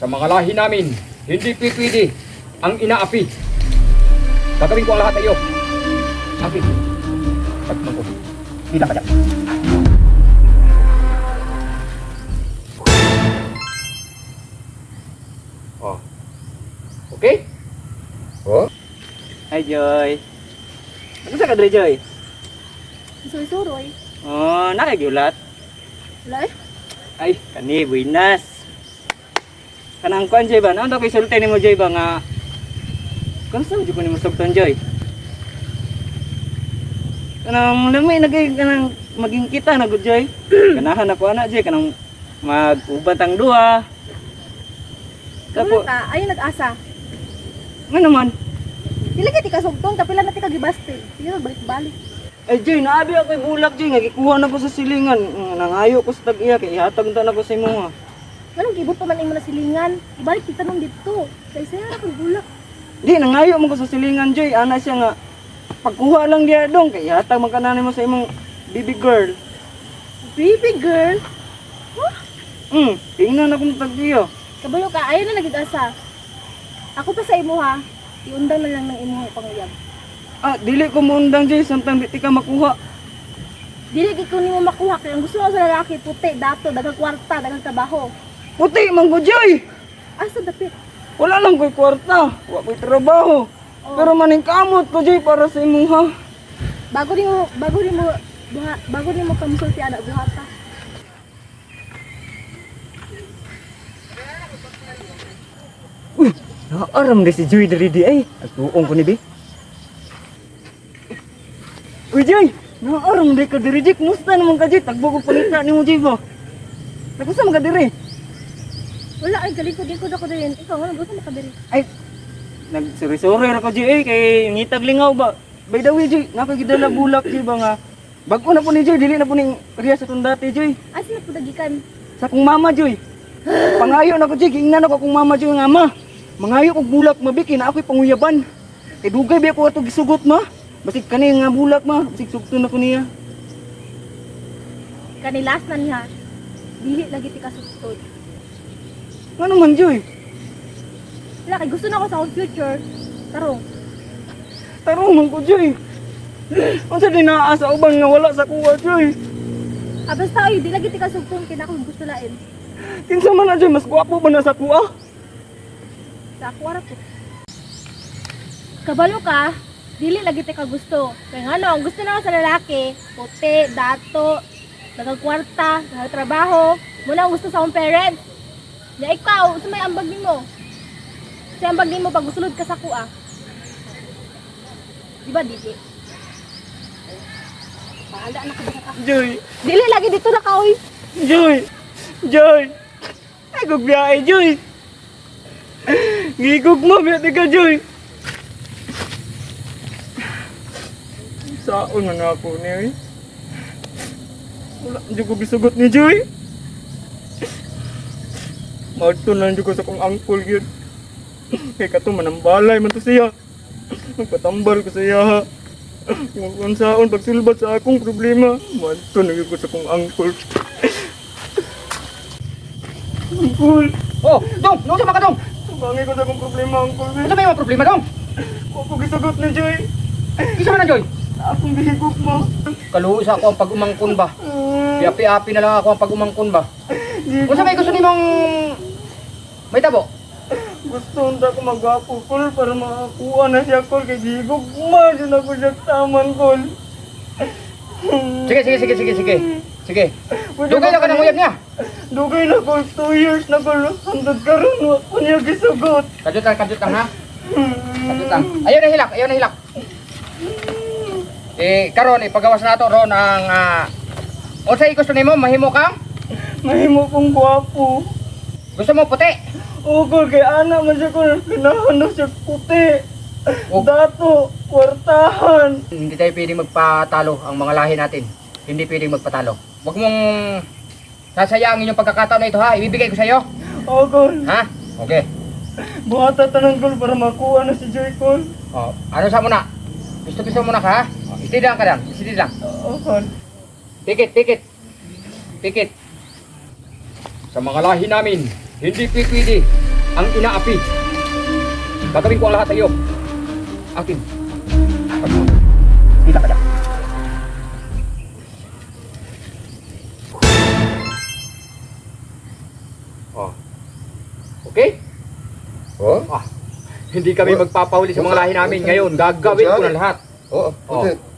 Sa mga lahi namin, hindi pipili ang inaapi. Gagawin ko ang lahat sa iyo. Api, pagmang ko. Hindi ka dyan. Oh. Okay? Oh? Hi, Joy. Ano sa kadre, Joy? Suy-suroy. Oh, nakagiulat. Wala eh. Ay, kani, buinas. Kanang kuan, Joy ba? Ano daw kay sulti ni mo, Joy ba, nga... Kansa mo ko ni mo sabtan, Joy? Kanang lami, kanang maging kita na, good, Joy. Kanahan ako, anak, Joy. Kanang mag-ubat ang duha. Kamu ta, ayun nag-asa. Nga naman. Dili ka sugtong, kapila na ti kagibasti. Sige balik-balik. Ay, Joy, naabi ako yung bulak, Joy. Nagikuha na ko sa silingan. Nangayo ko sa tag-iya, kaya ihatag na ko sa imo, ha. Anong gibot pa man imo na silingan? Ibalik kita nung dito. Kay saya ra bulak. Di, nangayo mo ko sa silingan, Joy. Ana siya nga, pagkuha lang diya dong, kaya ihatag magkananin mo sa imong baby girl. Baby girl. Tingnan akong tag-iya. Kabalo ka, ayun na nagid-asa. Ako pa sa imo ha. Iundang na lang ng imo panguyab. Ah, dili ko muundang, Joy. Samtang di ka makuha. Dili gid ko nimo makuha kay ang gusto ko sa lalaki puti, dato, dagang kwarta, dagang trabaho. Puti, man ko, Joy. Asa dapit? Wala lang ko'y kwarta. Wala ko'y trabaho. Oh. Pero maning kamot ko, Joy, para sa imong, ha. Bago nimo kamusulti anak buhata. Naaram na si Joy dari di ay. Atuong ko ni Bi. Uy, Joy! Naaram na ka diri, Joy. Kumusta naman ka, Joy? Tagbo ko panita ni mo, Joy, ba? Nakusa mo ka diri? Wala ay galikod-likod ako din. Ikaw wala gusto makadiri. Ay, nagsuri-suri ako, Joy, eh. Kay ngitag lingaw ba? By the way, Joy, nakagidala bulak, Joy, ba nga? Bago na po ni Joy, dili na po ni Riya sa itong dati, Joy. Asa na pudagikan? Sa kong mama, Joy. Pangayo na ko, Joy. Giingnan ako kong mama, Joy, nga ma. Mangayo kong bulak, mabiki na ako'y panguyaban. Eh, dugay ba ako ito gisugot, ma? Basig kani nga bulak, ma. Basig sugtun ako niya. Kanilas na niya. Dili lagi ti kasustod. Ano man, Joy? Wala kay gusto na ako sa akong future. Tarong. Tarong man ko, Joy. Ang sa dinaasa uban nga wala sa kuha, Joy. Basta ay di lagi ti kasugtong kina ko gusto lain. Kinsa man na, Joy, mas gwapo ba na sa kuha? Sa ako ara po. Kabalo ka, dili lagi ti ka gusto. Kaya nga no, ang gusto na ako sa lalaki, puti, dato, nagagkwarta, nagtrabaho, muna ang gusto sa akong parents. Ya ikaw, sa may ambag nimo. Sa ambag nimo pag gusulod ka sa kuha. Di ba dili? Paala na ka ka. Joy, Dili lagi dito na ka oy. Joy, Joy. Ay, gugbiyahe, Joy. Gigog mo, biyate ka, Joy. Saon na ako niya, eh. Wala, hindi ko gisugot ni Joy. Madto lang ko sa kong angkol yun. Kaya kato manambalay man to siya. Magpatambal ko siya, ha. Kung saon pagsulbat sa akong problema, madto lang ko sa kong angkol. Angkol! Oh, Dong! Nusa ka, Dong! Bangay ko sa akong problema, angkol. Ano ba yung problema, Dong? Kung ko gisugot ni Joy. Isa man na, Joy? Akong gihigop mo. Kaluisa ako ang pag-umangkon ba? Piapi-api na lang ako ang pag-umangkon ba? Kung sa may gusto ni mong... May tabo? Gusto nda ko mag-apo, Kol, para makakuha na siya, Kol. Kaya gihigop mo, dyan ako siya taman, Kol. Sige. Sige. Dugay na ka ng uyab niya. Dugay na, Kol. 2 years na, Kol. Hanggang karoon, ako niya gisugot. Kadut lang, ha? Kadut lang. Ayaw na hilak. Eh, karon ipagawas na to ron ang... Unsay gusto nimo mahimo kang? Mahimo kong guwapo. Gusto mo puti? Oo, Kol. Kaya anak man siya, Kol. Pinahanap siya puti. Oh. Dato, kwartahan. Hindi tayo pwedeng magpatalo ang mga lahi natin. Hindi pwedeng magpatalo. Huwag mong sasayangin yung pagkakataon na ito, ha? Ibibigay ko sa iyo. Oo, Kol. Ha? Okay. Buhata tanang, Kol, para makuha na si Joy, Kol. Oh, ano sa muna? Gusto muna ka, ha? Oh, steady lang ka lang. Steady lang. Oo, Kol. Pikit. Sa mga lahi namin, hindi pipili ang inaapi. Gagawin ko ang lahat sa iyo. Akin. Kita ka dyan. Oh. Okay? Oh? Ah, hindi kami magpapahuli sa mga lahi namin ngayon. Gagawin ko na lahat. Oh,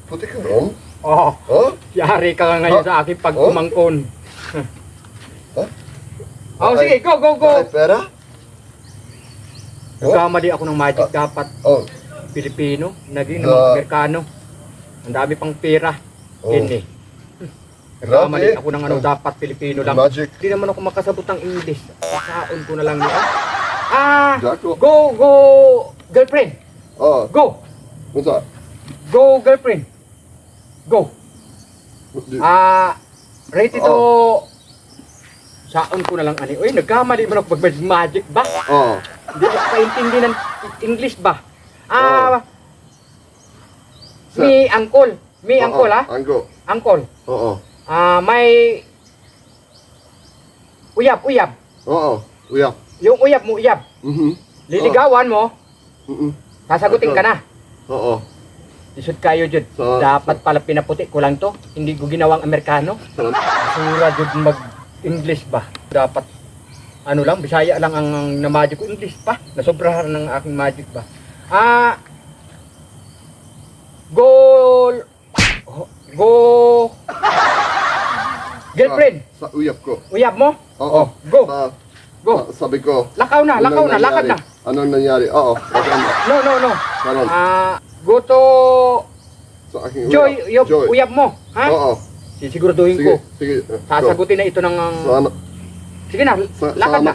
puti ka ron? Oh, Oh? yari ka nga ngayon sa aking pagkumangkon. Oh? Oh, sige, go, go, go. Ay, pera? Nagkamali ako ng magic dapat. Oh, Pilipino, naging naman Amerikano. Ang dami pang pera. Oh. Yun eh. Nagkamali Grabe. ako ng ano, dapat Pilipino lang. Magic. Hindi naman ako makasabot ng English. Saon ko na lang yun. Ah, Dako. go, girlfriend. oh, Go, unsa? go, girlfriend. Go. Ready to... Saon ko na lang ani. Uy, nagkamali man ako mag-magic ba? Oh, Hindi ko kaintindi ng English ba? Sa- Mi uncle. Mi uncle ha? Angko. Uncle. Oo. May uyab. Oo. Uyap. Yung uyab mo, uyab. Mhm. Liligawan mo, Mhm. sasagutin ka na. Oo. Isod kayo jud. So- Dapat pala pinaputi ko lang to. Hindi ko ginawang Amerikano. Sura jud mag-English ba? Dapat ano lang, Bisaya lang ang na-magic ko. English pa. Nasobrahan ng aking magic ba? Go girlfriend, Sa uyap ko. uyab mo? Oo. Go. Go. Sabi ko. Lakaw na, lakad na. Anong nangyari? Oo. Okay na. No. Karon. Go to Sa aking Joy, uyap. Joy. uyab mo, ha? Oo. Sisiguraduhin Sige. ko. Sige. Sasagutin na ito ng... Sana. Sige na, lakad na.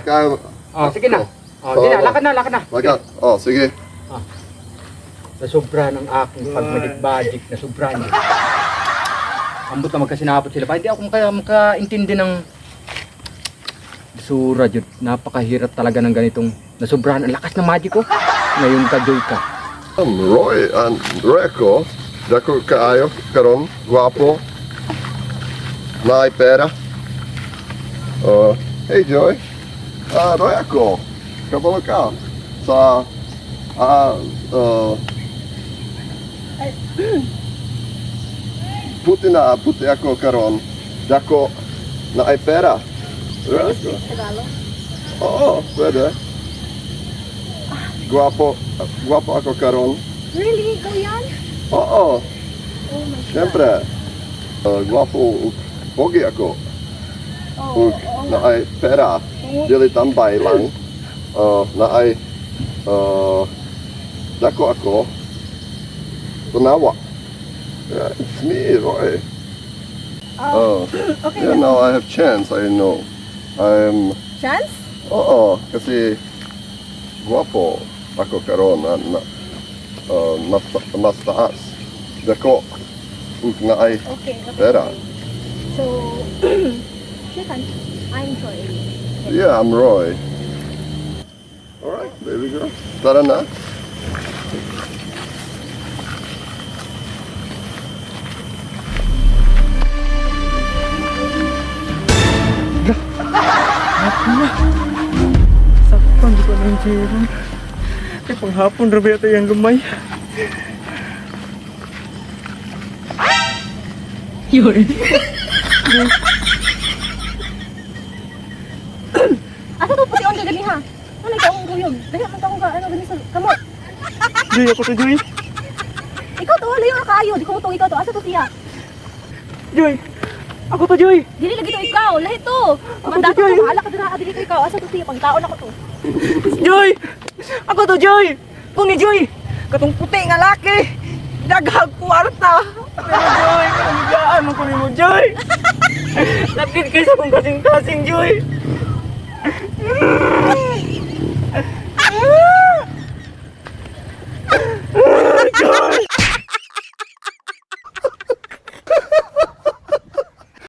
Sige na. Sige na, lakad na. Lakad. Oh, sige. Nasobra ng aking pagmadig-badig, nasobra niya. Ambot na magkasinapot sila. Hindi ako makaintindi ng... Sura, Jud. Napakahirap talaga ng ganitong nasobrahan. Ang lakas ng magic ko. Ngayon ka, Joy ka. Roy, Roy ako. Dako kaayo, karon, guwapo. Naay pera. Hey Joy. Roy ako. Kabalo ka. Sa, puti ako karon. Dako, naay pera. Roy ako. Tagalog. Oo, pwede. Guwapo ako karon. Really? Ikaw yan? Oo. Oh my God. Siyempre, guwapo, pogi ako. Oo, Ug naay pera, dili tambay lang. Naay dako ako. Tunawa. Yeah, it's me, Roy. Okay. Yeah, now I have chance, I know. Chance? Oo, kasi guwapo ako karon mas taas. Dako, ug naay Okay. pera. So, Shikan, I'm Joy. Yeah, I'm Roy. Alright, baby girl. Tara na. Sakpan di ko na yung Jiron. Eh, panghapon rabi ito yung lumay. Asa to puti on gani ha? Ano ikaw ang kuyog? Dali man ka ano gani sa kamot. Joy, ako to Joy. Ikaw to layo na kaayo, di ko mo ikaw to. Asa to siya? Joy, ako to Joy. Dili lagi to ikaw, lahi to. Mandato Joy. to, bahala ka dira dili to ikaw. Asa to siya? Pangtaon ako to. Joy, ako to Joy. Kung ni Joy, katong puti nga laki. Daghag kwarta. Pero Joy, kamigaan mo ko ni mo Joy. Lapit kayo sa kong kasing-kasing Joy.